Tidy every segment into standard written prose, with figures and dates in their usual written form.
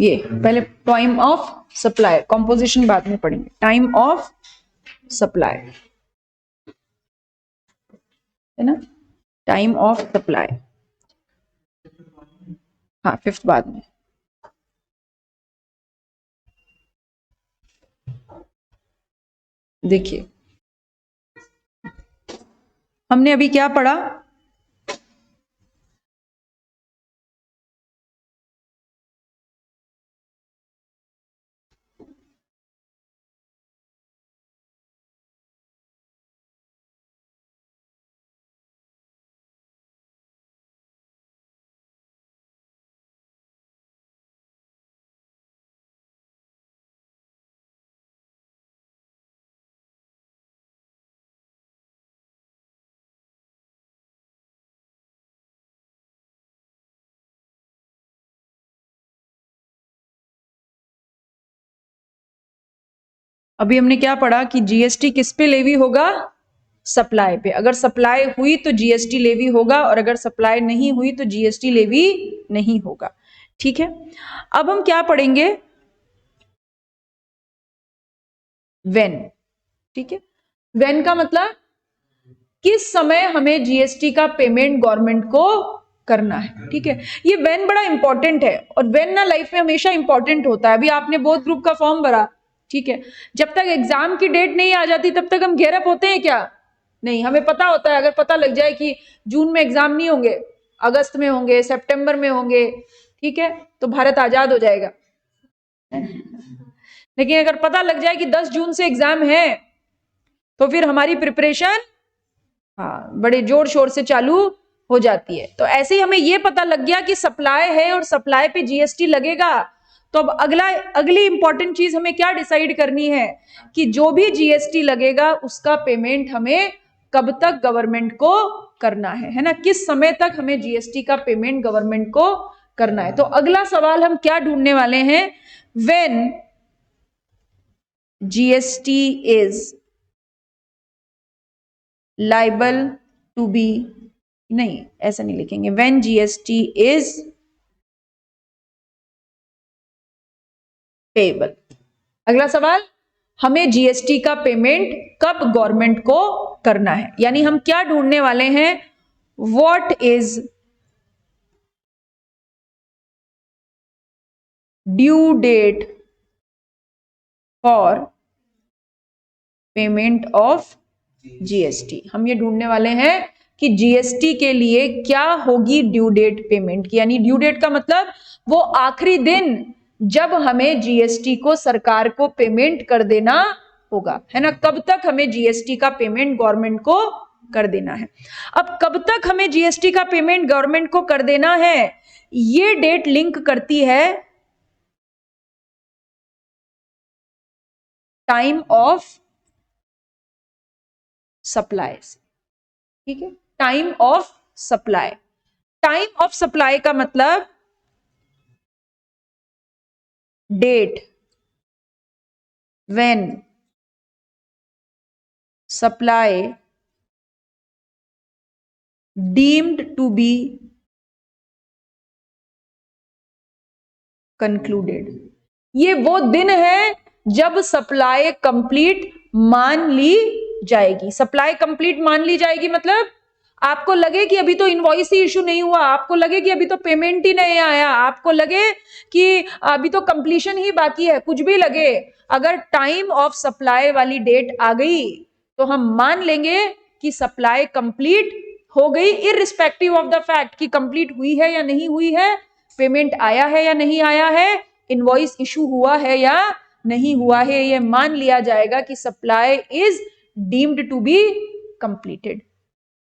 ये पहले time of supply, composition बाद में पढ़ेंगे। टाइम ऑफ सप्लाई है ना, टाइम ऑफ सप्लाई, हाँ फिफ्थ बाद में। देखिए हमने अभी क्या पढ़ा, अभी हमने क्या पढ़ा कि जीएसटी किस पे लेवी होगा, सप्लाई पे। अगर सप्लाई हुई तो जीएसटी लेवी होगा, और अगर सप्लाई नहीं हुई तो जीएसटी लेवी नहीं होगा। ठीक है, अब हम क्या पढ़ेंगे, व्हेन। ठीक है, व्हेन का मतलब किस समय हमें जीएसटी का पेमेंट गवर्नमेंट को करना है। ठीक है, ये व्हेन बड़ा इंपॉर्टेंट है, और व्हेन ना लाइफ में हमेशा इंपॉर्टेंट होता है। अभी आपने बोथ ग्रुप का फॉर्म भरा, ठीक है, जब तक एग्जाम की डेट नहीं आ जाती तब तक हम घेरप होते हैं क्या? नहीं, हमें पता होता है, अगर पता लग जाए कि जून में एग्जाम नहीं होंगे, अगस्त में होंगे, सितंबर में होंगे, ठीक है, तो भारत आजाद हो जाएगा। लेकिन अगर पता लग जाए कि 10 जून से एग्जाम है, तो फिर हमारी प्रिपरेशन हाँ बड़े जोर शोर से चालू हो जाती है। तो ऐसे ही हमें ये पता लग गया कि सप्लाई है और सप्लाई पे जीएसटी लगेगा, तो अब अगली इंपॉर्टेंट चीज हमें क्या डिसाइड करनी है कि जो भी जीएसटी लगेगा उसका पेमेंट हमें कब तक गवर्नमेंट को करना है ना, किस समय तक हमें जीएसटी का पेमेंट गवर्नमेंट को करना है। तो अगला सवाल हम क्या ढूंढने वाले हैं, when GST is liable to be, नहीं ऐसा नहीं लिखेंगे, when GST is payable। अगला सवाल, हमें जीएसटी का पेमेंट कब गवर्नमेंट को करना है, यानी हम क्या ढूंढने वाले हैं, what is due date for payment of GST. हम ये ढूंढने वाले हैं कि जीएसटी के लिए क्या होगी ड्यू डेट पेमेंट की, यानी ड्यू डेट का मतलब वो आखिरी दिन जब हमें जीएसटी को सरकार को पेमेंट कर देना होगा, है ना, कब तक हमें जीएसटी का पेमेंट गवर्नमेंट को कर देना है। अब कब तक हमें जीएसटी का पेमेंट गवर्नमेंट को कर देना है, ये डेट लिंक करती है टाइम ऑफ सप्लाई से। ठीक है, time of supply, time of supply का मतलब date when supply deemed to be concluded. ये वो दिन है जब सप्लाई कंप्लीट मान ली जाएगी। सप्लाई कंप्लीट मान ली जाएगी मतलब आपको लगे कि अभी तो इनवॉइस ही इशू नहीं हुआ, आपको लगे कि अभी तो पेमेंट ही नहीं आया, आपको लगे कि अभी तो कंप्लीशन ही बाकी है, कुछ भी लगे, अगर टाइम ऑफ सप्लाई वाली डेट आ गई तो हम मान लेंगे कि सप्लाई कंप्लीट हो गई, इररिस्पेक्टिव ऑफ द फैक्ट कि कंप्लीट हुई है या नहीं हुई है, पेमेंट आया है या नहीं आया है, इनवॉइस इशू हुआ है या नहीं हुआ है, ये मान लिया जाएगा कि supply is deemed to be completed.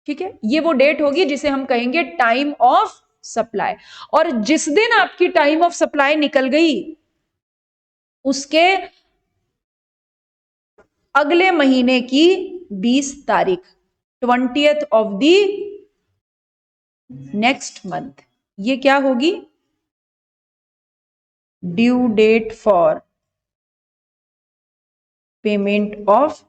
ठीक है, ये वो डेट होगी जिसे हम कहेंगे टाइम ऑफ सप्लाई। और जिस दिन आपकी टाइम ऑफ सप्लाई निकल गई उसके अगले महीने की 20 तारीख, 20th of the next month, ये क्या होगी, due date for payment of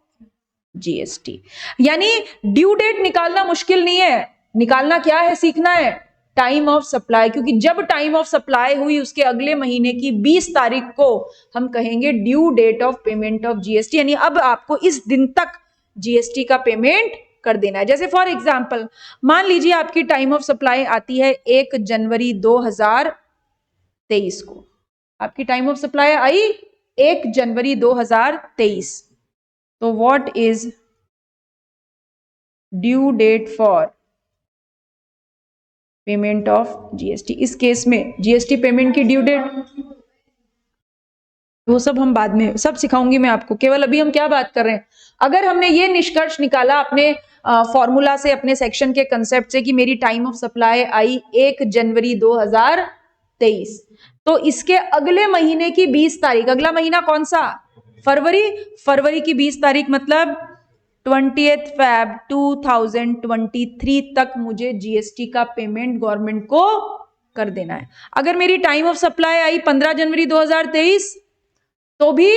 GST. यानी ड्यू डेट निकालना मुश्किल नहीं है, निकालना क्या है, सीखना है, टाइम ऑफ सप्लाई, क्योंकि जब टाइम ऑफ सप्लाई हुई उसके अगले महीने की 20 तारीख को हम कहेंगे due date of payment of GST, यानी अब आपको इस दिन तक जीएसटी का पेमेंट कर देना है। जैसे फॉर एग्जांपल मान लीजिए आपकी टाइम ऑफ सप्लाई आती है 1 जनवरी 2023 को, आपकी टाइम ऑफ सप्लाई आई 1 जनवरी 2023, तो what is due date for payment of GST? इस केस में जीएसटी पेमेंट की ड्यू डेट, वो सब हम बाद में सब सिखाऊंगी मैं आपको, केवल अभी हम क्या बात कर रहे हैं। अगर हमने ये निष्कर्ष निकाला अपने फॉर्मूला से, अपने सेक्शन के कंसेप्ट से कि मेरी टाइम ऑफ सप्लाई आई 1 जनवरी 2023, तो इसके अगले महीने की 20 तारीख, अगला महीना कौन सा? फरवरी की 20 तारीख मतलब 20 Feb 2023 तक मुझे जीएसटी का पेमेंट गवर्नमेंट को कर देना है। अगर मेरी टाइम ऑफ सप्लाई आई 15 जनवरी 2023 तो भी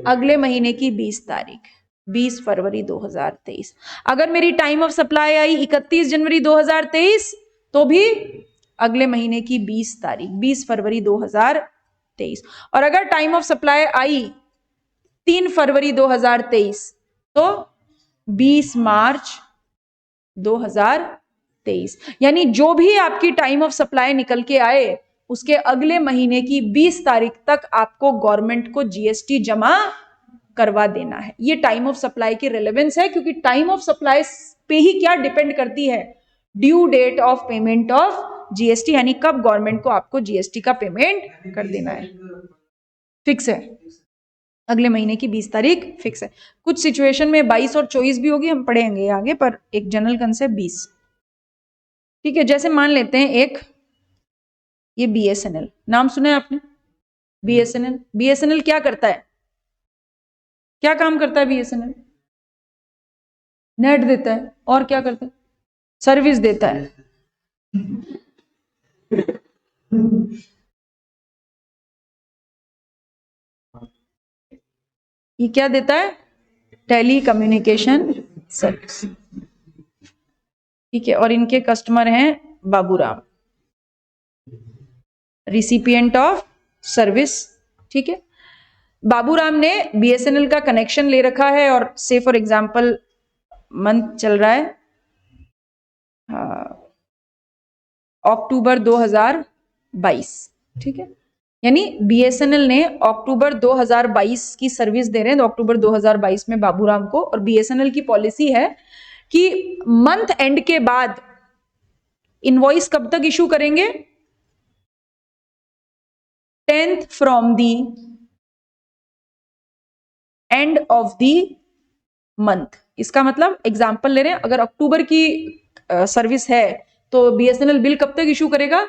अगले महीने की 20 तारीख, 20 फरवरी 2023। अगर मेरी टाइम ऑफ सप्लाई आई 31 जनवरी 2023 तो भी अगले महीने की 20 तारीख, 20 फरवरी 2023। और अगर टाइम ऑफ सप्लाई आई 3 फरवरी 2023 तो 20 मार्च 2023। यानी जो भी आपकी टाइम ऑफ सप्लाई निकल के आए उसके अगले महीने की 20 तारीख तक आपको गवर्नमेंट को जीएसटी जमा करवा देना है। ये टाइम ऑफ सप्लाई की रेलेवेंस है, क्योंकि टाइम ऑफ सप्लाई पे ही क्या डिपेंड करती है? Due date of payment of GST, यानी कब गवर्नमेंट को आपको जीएसटी का पेमेंट कर देना है। फिक्स है, अगले महीने की 20 तारीख फिक्स है। कुछ सिचुएशन में 22 और 24 भी होगी, हम पढ़ेंगे आगे, पर एक जनरल कंसेप्ट 20। ठीक है, जैसे मान लेते हैं एक ये बीएसएनएल, नाम सुना है आपने? बीएसएनएल क्या करता है? क्या काम करता है बीएसएनएल? नेट देता है, और क्या करता है? सर्विस देता है। ये क्या देता है? Telecommunication service. ठीक है, और इनके कस्टमर हैं बाबूराम, रिसिपिएंट ऑफ सर्विस। ठीक है, बाबूराम ने बीएसएनएल का कनेक्शन ले रखा है और से फॉर एग्जांपल मंथ चल रहा है अक्टूबर 2022। ठीक है, यानी बीएसएनएल ने अक्टूबर 2022 की सर्विस दे रहे हैं, तो अक्टूबर 2022 में बाबूराम को। और बीएसएनएल की पॉलिसी है कि मंथ एंड के बाद इनवॉइस कब तक इशू करेंगे? 10th from the end of the month. इसका मतलब एग्जांपल ले रहे हैं, अगर अक्टूबर की सर्विस है तो बीएसएनएल बिल कब तक इशू करेगा?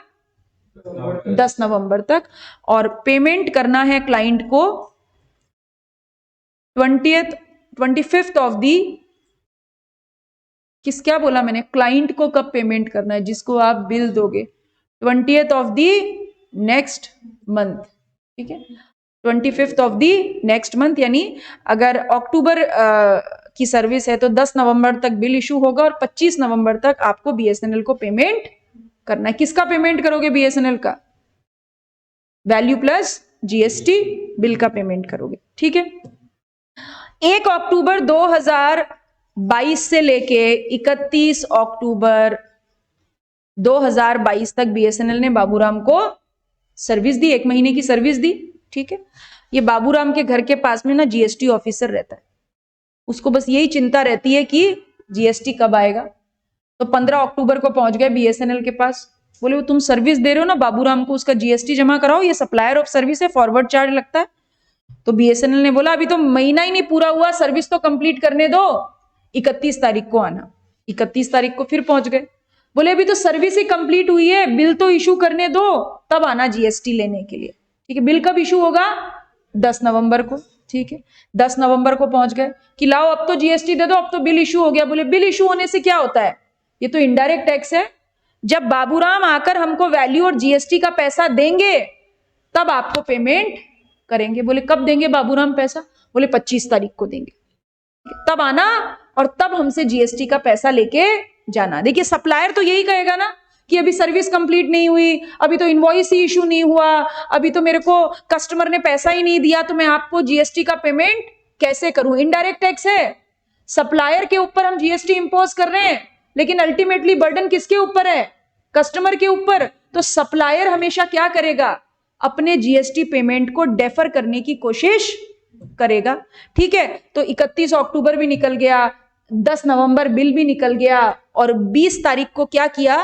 10 नवंबर तक। और पेमेंट करना है क्लाइंट को 25th ऑफ दी, क्या बोला मैंने? क्लाइंट को कब पेमेंट करना है जिसको आप बिल दोगे? 20th of the next month. ठीक है, 25th of the next month, यानी अगर अक्टूबर की सर्विस है तो 10 नवंबर तक बिल इशू होगा और 25 नवंबर तक आपको बीएसएनएल को पेमेंट करना है। किसका पेमेंट करोगे? बीएसएनएल का, वैल्यू प्लस जीएसटी बिल का पेमेंट करोगे। ठीक है, 1 अक्टूबर 2022 से लेके 31 अक्टूबर 2022 तक बीएसएनएल ने बाबूराम को सर्विस दी, 1 महीने की सर्विस दी। ठीक है, ये बाबूराम के घर के पास में ना जीएसटी ऑफिसर रहता है, उसको बस यही चिंता रहती है कि जीएसटी कब आएगा। तो 15 अक्टूबर को पहुंच गए बीएसएनएल के पास, बोले वो तुम सर्विस दे रहे हो ना बाबूराम को, उसका जीएसटी जमा कराओ, ये सप्लायर ऑफ सर्विस है, फॉरवर्ड चार्ज लगता है। तो बीएसएनएल ने बोला अभी तो महीना ही नहीं पूरा हुआ, सर्विस तो कंप्लीट करने दो, 31 तारीख को आना। 31 तारीख को फिर पहुंच गए, बोले अभी तो सर्विस ही कंप्लीट हुई है, बिल तो इशू करने दो, तब आना जीएसटी लेने के लिए। ठीक है, बिल कब इशू होगा? 10 नवंबर को। ठीक है, 10 नवंबर को पहुंच गए कि लाओ अब तो जीएसटी दे दो, अब तो बिल इशू हो गया। बोले बिल इशू होने से क्या होता है? ये तो इनडायरेक्ट टैक्स है, जब बाबूराम आकर हमको वैल्यू और जीएसटी का पैसा देंगे तब आपको पेमेंट करेंगे। बोले कब देंगे बाबूराम पैसा? बोले 25 तारीख को देंगे, तब आना और तब हमसे जीएसटी का पैसा लेके जाना। देखिए सप्लायर तो यही कहेगा ना कि अभी सर्विस कंप्लीट नहीं हुई, अभी तो इनवॉइस ही इशू नहीं हुआ, अभी तो मेरे को कस्टमर ने पैसा ही नहीं दिया, तो मैं आपको जीएसटी का पेमेंट कैसे करूं? इनडायरेक्ट टैक्स है, सप्लायर के ऊपर हम जीएसटी इंपोज कर रहे हैं, लेकिन अल्टीमेटली बर्डन किसके ऊपर है? कस्टमर के ऊपर। तो सप्लायर हमेशा क्या करेगा? अपने जीएसटी पेमेंट को डेफर करने की कोशिश करेगा। ठीक है, तो 31 अक्टूबर भी निकल गया, 10 नवंबर बिल भी निकल गया, और 20 तारीख को क्या किया?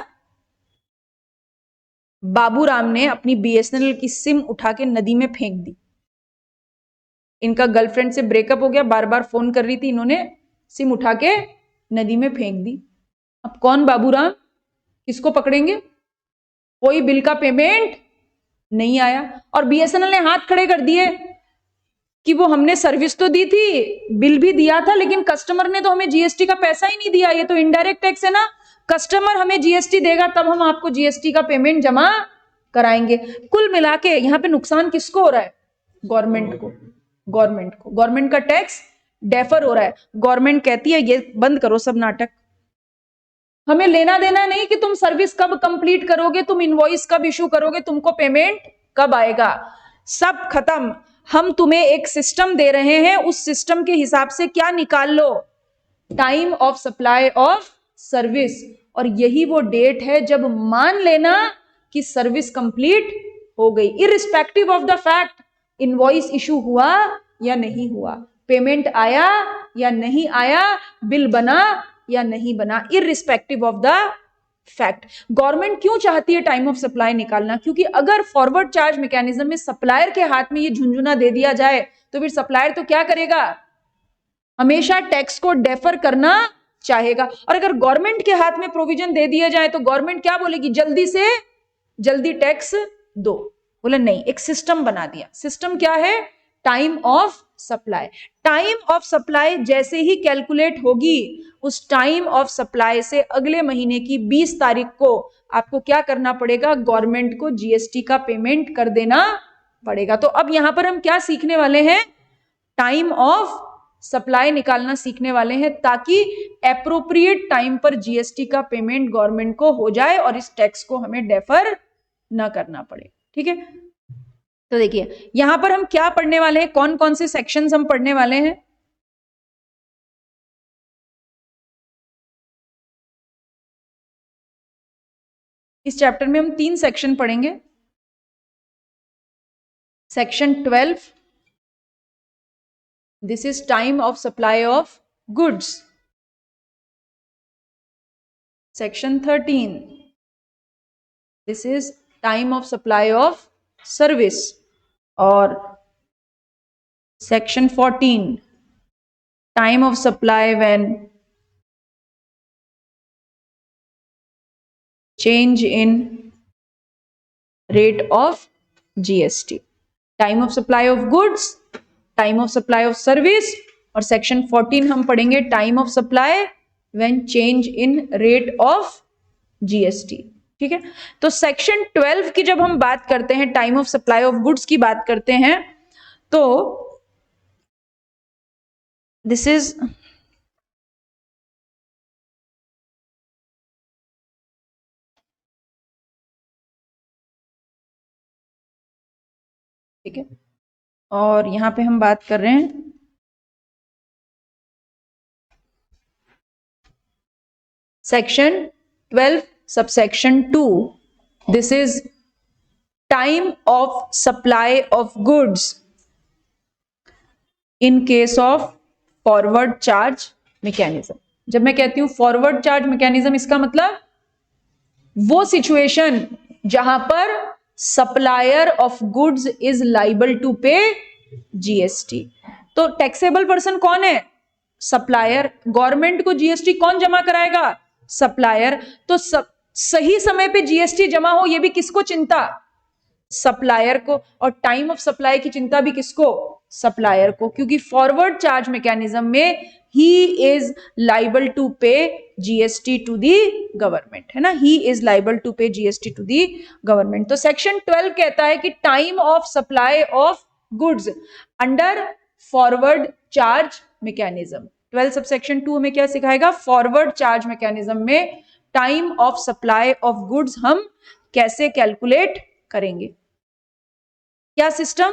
बाबूराम ने अपनी बीएसएनएल की सिम उठा के नदी में फेंक दी। इनका गर्लफ्रेंड से ब्रेकअप हो गया, बार बार फोन कर रही थी, इन्होंने सिम उठा के नदी में फेंक दी। अब कौन बाबूराम? किसको पकड़ेंगे? कोई बिल का पेमेंट नहीं आया, और बीएसएनएल ने हाथ खड़े कर दिए कि वो हमने सर्विस तो दी थी, बिल भी दिया था, लेकिन कस्टमर ने तो हमें जीएसटी का पैसा ही नहीं दिया। ये तो इनडायरेक्ट टैक्स है ना, कस्टमर हमें जीएसटी देगा तब हम आपको जीएसटी का पेमेंट जमा कराएंगे। कुल मिला के यहाँ पे नुकसान किसको हो रहा है? गवर्नमेंट को। गवर्नमेंट का टैक्स डेफर हो रहा है। गवर्नमेंट कहती है ये बंद करो सब नाटक, हमें लेना देना नहीं कि तुम सर्विस कब कंप्लीट करोगे, तुम इनवॉइस कब इशू करोगे, तुमको पेमेंट कब आएगा, सब खत्म। हम तुम्हें एक सिस्टम दे रहे हैं, उस सिस्टम के हिसाब से क्या निकाल लो? Time of supply of service. और यही वो डेट है जब मान लेना कि सर्विस कंप्लीट हो गई, irrespective of the fact invoice issue हुआ या नहीं हुआ, पेमेंट आया या नहीं आया, बिल बना या नहीं बना, irrespective of the fact. Government क्यों चाहती है टाइम ऑफ सप्लाई निकालना? क्योंकि अगर फॉरवर्ड चार्ज मैकेनिज्म में सप्लायर के हाथ में ये झुंझुना दे दिया जाए तो फिर सप्लायर तो क्या करेगा? हमेशा टैक्स को डेफर करना चाहेगा। और अगर गवर्नमेंट के हाथ में प्रोविजन दे दिया जाए तो गवर्नमेंट क्या बोलेगी? जल्दी से जल्दी टैक्स दो। बोले नहीं, एक सिस्टम बना दिया। सिस्टम क्या है? Time of supply. Time of supply जैसे ही कैलकुलेट होगी, उस टाइम ऑफ सप्लाई से अगले महीने की 20 तारीख को आपको क्या करना पड़ेगा? गवर्नमेंट को जीएसटी का पेमेंट कर देना पड़ेगा। तो अब यहां पर हम क्या सीखने वाले हैं? टाइम ऑफ सप्लाई निकालना सीखने वाले हैं, ताकि एप्रोप्रिएट टाइम पर जीएसटी का पेमेंट गवर्नमेंट को हो जाए और इस टैक्स को हमें डेफर ना करना पड़े। ठीक है, तो देखिए यहां पर हम क्या पढ़ने वाले हैं, कौन कौन से सेक्शंस हम पढ़ने वाले हैं। इस चैप्टर में हम 3 सेक्शन पढ़ेंगे। Section 12, this is time of supply of goods. Section 13, this is time of supply of service. और section 14, time of supply when change in rate of GST, time of supply of goods, time of supply of service, और section 14 हम पढ़ेंगे time of supply when change in rate of GST। ठीक है, तो section 12 की जब हम बात करते हैं, time of supply of goods की बात करते हैं, तो दिस इज ठीक है, और यहां पे हम बात कर रहे हैं section 12 subsection 2, this is time of supply of goods in case of forward charge mechanism. जब मैं कहती हूं फॉरवर्ड चार्ज मैकेनिज्म, इसका मतलब वो सिचुएशन जहां पर supplier of goods is liable to pay GST. तो टैक्सेबल पर्सन कौन है? सप्लायर। गवर्नमेंट को जीएसटी कौन जमा कराएगा? सप्लायर। तो सही समय पे जीएसटी जमा हो, ये भी किसको चिंता? सप्लायर को। और टाइम ऑफ सप्लाई की चिंता भी किसको? सप्लायर को, क्योंकि फॉरवर्ड चार्ज मैकेनिज्म में he is liable to pay GST to the government, है ना, he is liable to pay GST to the government. तो सेक्शन 12 कहता है कि time of supply of goods under forward charge mechanism. 12 subsection 2 में क्या सिखाएगा? फॉरवर्ड चार्ज मैकेनिज्म में time of supply of goods हम कैसे कैलकुलेट करेंगे? क्या system?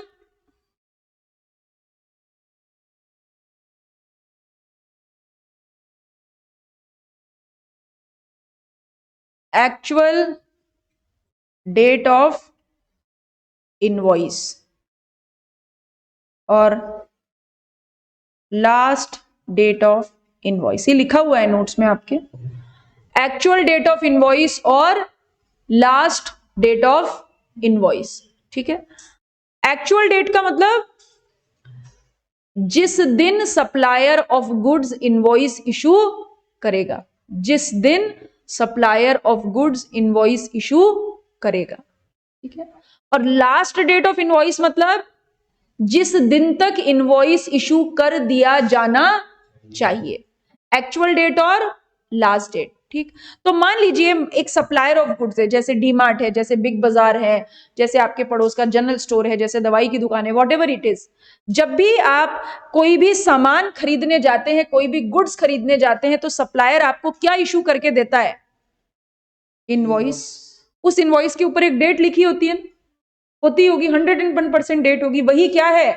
Actual date of invoice और लास्ट डेट ऑफ इनवॉइस, ये लिखा हुआ है नोट्स में आपके। एक्चुअल डेट ऑफ इनवॉइस और लास्ट डेट ऑफ इनवॉइस, ठीक है। एक्चुअल डेट का मतलब जिस दिन supplier of goods invoice issue करेगा, जिस दिन supplier of goods invoice issue करेगा, ठीक है। और लास्ट डेट ऑफ इनवॉइस मतलब जिस दिन तक इनवॉइस इशू कर दिया जाना चाहिए। एक्चुअल डेट और लास्ट डेट, ठीक। तो मान लीजिए एक सप्लायर ऑफ गुड्स है, जैसे डीमार्ट है, जैसे बिग बाजार है, जैसे आपके पड़ोस का जनरल स्टोर है, जैसे दवाई की दुकान है, वॉट एवर इट इज। जब भी आप कोई भी सामान खरीदने जाते हैं, कोई भी गुड्स खरीदने जाते हैं, तो सप्लायर आपको क्या इशू करके देता है? इनवॉइस। उस इनवॉइस के ऊपर एक डेट लिखी होती है, होती होगी, 101% डेट होगी, वही क्या है?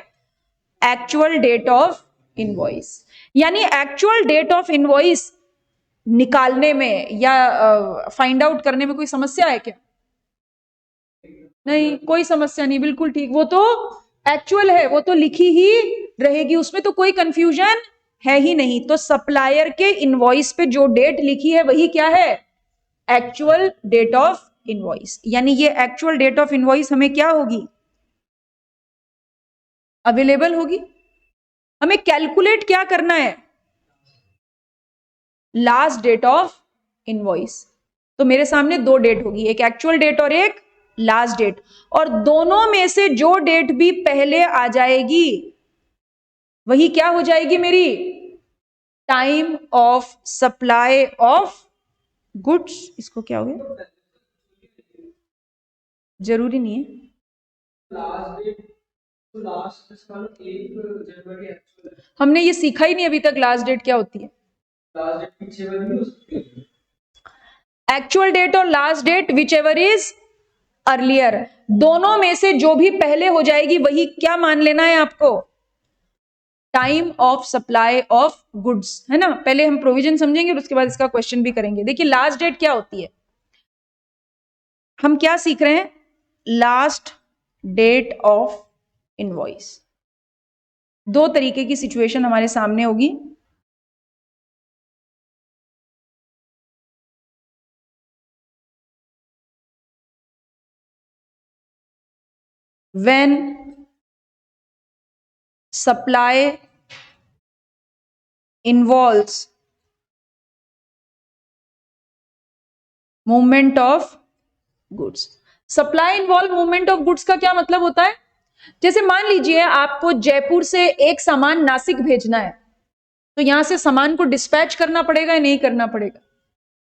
Actual date of invoice. यानी एक्चुअल डेट ऑफ इनवॉइस निकालने में या फाइंड आउट करने में कोई समस्या है क्या? नहीं, कोई समस्या नहीं, बिल्कुल ठीक। वो तो एक्चुअल है, वो तो लिखी ही रहेगी, उसमें तो कोई कंफ्यूजन है ही नहीं। तो सप्लायर के इनवॉइस पे जो डेट लिखी है वही क्या है? Actual date of invoice. यानी ये एक्चुअल डेट ऑफ इनवॉइस हमें क्या होगी? अवेलेबल होगी। हमें कैलकुलेट क्या करना है? Last date of invoice. तो मेरे सामने दो डेट होगी, एक एक्चुअल डेट और एक लास्ट डेट, और दोनों में से जो डेट भी पहले आ जाएगी वही क्या हो जाएगी मेरी? Time of supply of goods. इसको क्या हो गया? जरूरी नहीं है। लास्ट डेट, हमने ये सीखा ही नहीं अभी तक, लास्ट डेट क्या होती है? एक्चुअल डेट और last date whichever is earlier, दोनों में से जो भी पहले हो जाएगी वही क्या मान लेना है आपको? Time of supply of goods, है ना। पहले हम प्रोविजन समझेंगे और उसके बाद इसका क्वेश्चन भी करेंगे। देखिए लास्ट डेट क्या होती है, हम क्या सीख रहे हैं? Last date of invoice. दो तरीके की सिचुएशन हमारे सामने होगी। when supply involves movement of goods। Supply involve movement of goods का क्या मतलब होता है? जैसे मान लीजिए आपको जयपुर से एक सामान नासिक भेजना है, तो यहां से सामान को डिस्पैच करना पड़ेगा या नहीं करना पड़ेगा?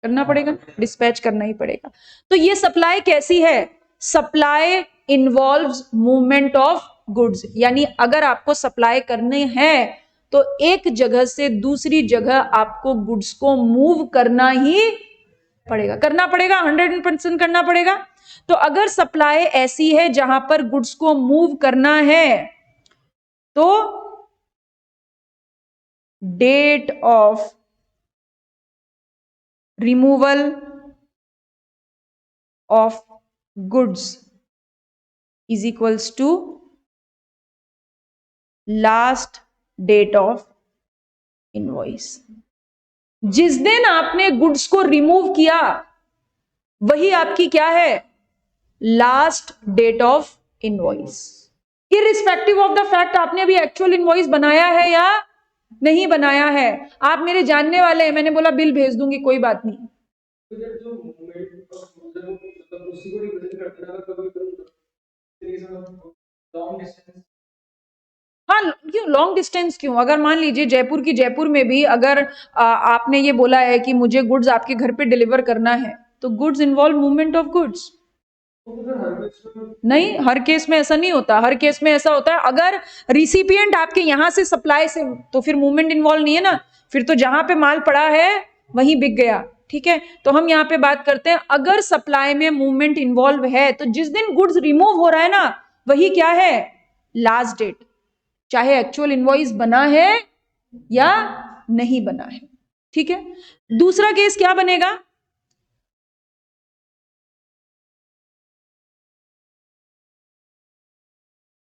करना पड़ेगा, डिस्पैच करना ही पड़ेगा। तो ये सप्लाई कैसी है? Supply involves movement of goods. यानी अगर आपको सप्लाई करने हैं तो एक जगह से दूसरी जगह आपको गुड्स को मूव करना ही पड़ेगा, करना पड़ेगा, 100% करना पड़ेगा। तो अगर सप्लाई ऐसी है जहां पर गुड्स को मूव करना है तो date of removal of goods is equals to last date of invoice. जिस दिन आपने गुड्स को रिमूव किया वही आपकी क्या है? Last date of invoice. Irrespective of the fact आपने अभी एक्चुअल इनवॉइस बनाया है या नहीं बनाया है। आप मेरे जानने वाले हैं, मैंने बोला बिल भेज दूंगी, कोई बात नहीं। हाँ, क्यों लॉन्ग डिस्टेंस क्यों? अगर मान लीजिए जयपुर की जयपुर में भी अगर आपने ये बोला है कि मुझे गुड्स आपके घर पे डिलीवर करना है, तो goods involve movement of goods. नहीं, हर केस में ऐसा नहीं होता। हर केस में ऐसा होता है अगर रिसिपिएंट आपके यहां से सप्लाई से, तो फिर मूवमेंट इन्वॉल्व नहीं है ना, फिर तो जहां पे माल पड़ा है वहीं बिक गया। ठीक है, तो हम यहाँ पे बात करते हैं अगर सप्लाई में मूवमेंट इन्वॉल्व है तो जिस दिन गुड्स रिमूव हो रहा है ना वही क्या है, लास्ट डेट, चाहे एक्चुअल इनवॉइस बना है या नहीं बना है। ठीक है, दूसरा केस क्या बनेगा,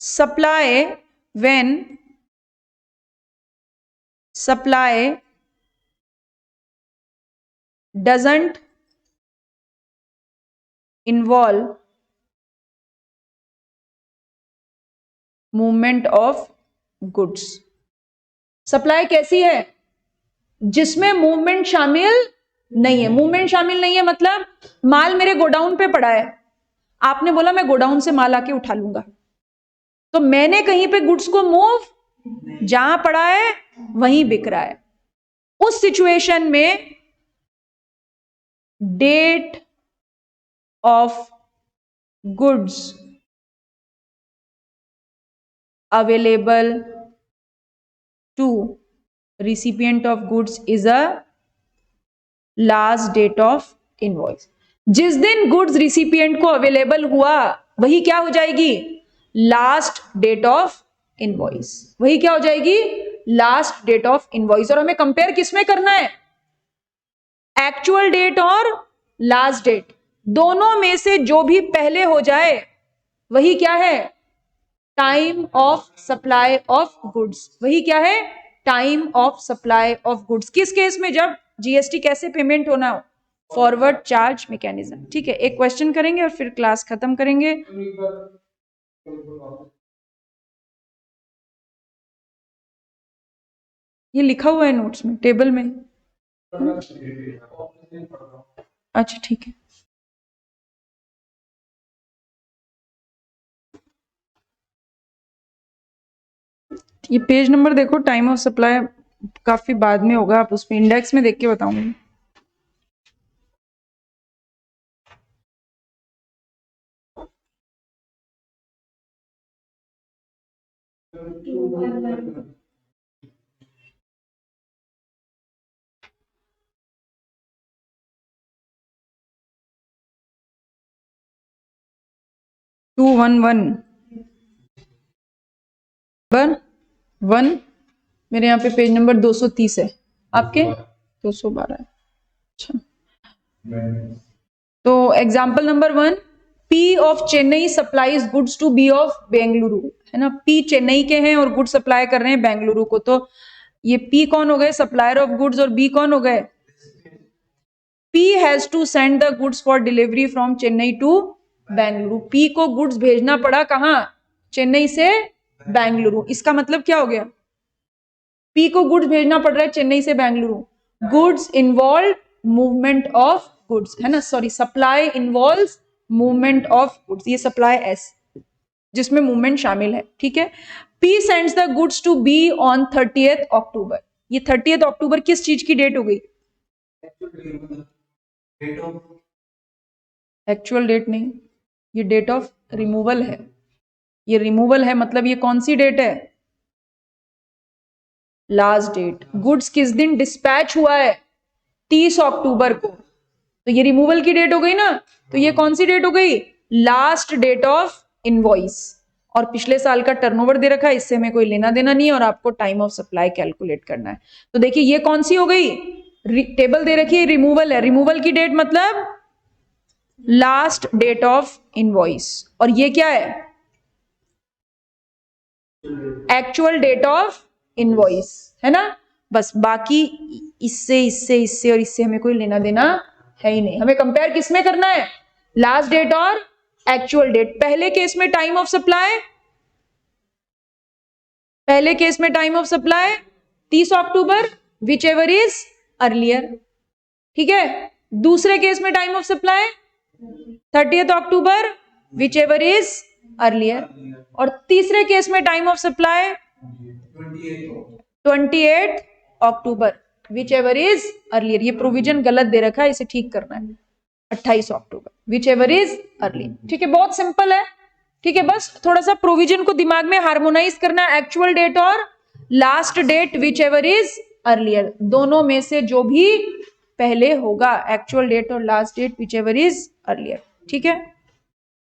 supply when supply doesn't involve movement of goods। Supply कैसी है, जिसमें मूवमेंट शामिल नहीं है। मूवमेंट शामिल नहीं है मतलब माल मेरे गोडाउन पे पड़ा है, आपने बोला मैं गोडाउन से माल आके उठा लूंगा, तो मैंने कहीं पे गुड्स को मूव, जहां पड़ा है वहीं बिक रहा है। उस सिचुएशन में date of goods available to recipient of goods is a last date of invoice. जिस दिन गुड्स रिसिपिएंट को अवेलेबल हुआ वही क्या हो जाएगी, लास्ट डेट ऑफ इनवॉइस, वही क्या हो जाएगी, लास्ट डेट ऑफ इनवॉइस। और हमें कंपेयर किसमें करना है, एक्चुअल डेट और लास्ट डेट, दोनों में से जो भी पहले हो जाए वही क्या है, time of supply of goods, वही क्या है, time of supply of goods. किस केस में, जब जीएसटी कैसे पेमेंट होना हो, फॉरवर्ड चार्ज मैकेनिज्म। ठीक है, एक क्वेश्चन करेंगे और फिर क्लास खत्म करेंगे। ये लिखा हुआ है नोट्स में, टेबल में। अच्छा ठीक है, ये पेज नंबर देखो, टाइम ऑफ सप्लाई काफी बाद में होगा, आप उसमें इंडेक्स में देख के बताऊंगी। टू वन वन मेरे यहाँ पे पेज नंबर 230 है, आपके 212 है। अच्छा, तो example number 1, P of Chennai supplies goods to B of Bengaluru, है ना, पी चेन्नई के हैं और गुड्स सप्लाई कर रहे हैं बेंगलुरु को, तो ये पी कौन हो गए, सप्लायर ऑफ गुड्स, और बी कौन हो गए, P has to send the goods for delivery from Chennai to Bengaluru. P को गुड्स भेजना पड़ा कहां, चेन्नई से बेंगलुरु। इसका मतलब क्या हो गया, पी को गुड्स भेजना पड़ रहा है चेन्नई से Bengaluru, goods involve movement of goods, है ना, sorry, supply involves movement of goods, ये सप्लाई एस जिसमें मूवमेंट शामिल है। ठीक है, P sends the goods to B on 30th October. ये 30th अक्टूबर किस चीज की डेट हो गई, एक्चुअल डेट नहीं, ये डेट ऑफ रिमूवल है, ये रिमूवल है, मतलब ये कौन सी डेट है, लास्ट डेट। गुड्स किस दिन डिस्पैच हुआ है, 30 अक्टूबर को, तो ये रिमूवल की डेट हो गई ना, तो ये कौन सी डेट हो गई, लास्ट डेट ऑफ इनवॉइस। और पिछले साल का टर्नओवर दे रखा है, इससे हमें कोई लेना देना नहीं है, और आपको टाइम ऑफ सप्लाई कैलकुलेट करना है। तो देखिए ये कौन सी हो गई, टेबल दे रखी है, रिमूवल है, रिमूवल की डेट मतलब लास्ट डेट ऑफ इनवॉइस, और ये क्या है, एक्चुअल डेट ऑफ इनवॉइस, है ना। बस बाकी इससे इससे इससे और इससे हमें कोई लेना देना है ही नहीं, हमें कंपेयर किसमें करना है, लास्ट डेट और एक्चुअल डेट। पहले केस में टाइम ऑफ सप्लाई, पहले केस में time of supply 30 October, which ever is earlier. ठीक है, दूसरे केस में time of supply 30th October, which ever is earlier, और तीसरे केस में time of supply 28 October, which ever is earlier. ये प्रोविजन गलत दे रखा है, इसे ठीक करना है, 28 अक्टूबर, विच एवर इज अर्लियर। ठीक है, बहुत सिंपल है। ठीक है, बस थोड़ा सा प्रोविजन को दिमाग में हार्मोनाइज करना है, एक्चुअल डेट और last date, whichever is earlier, दोनों में से जो भी पहले होगा, एक्चुअल डेट और last date whichever is earlier. ठीक है।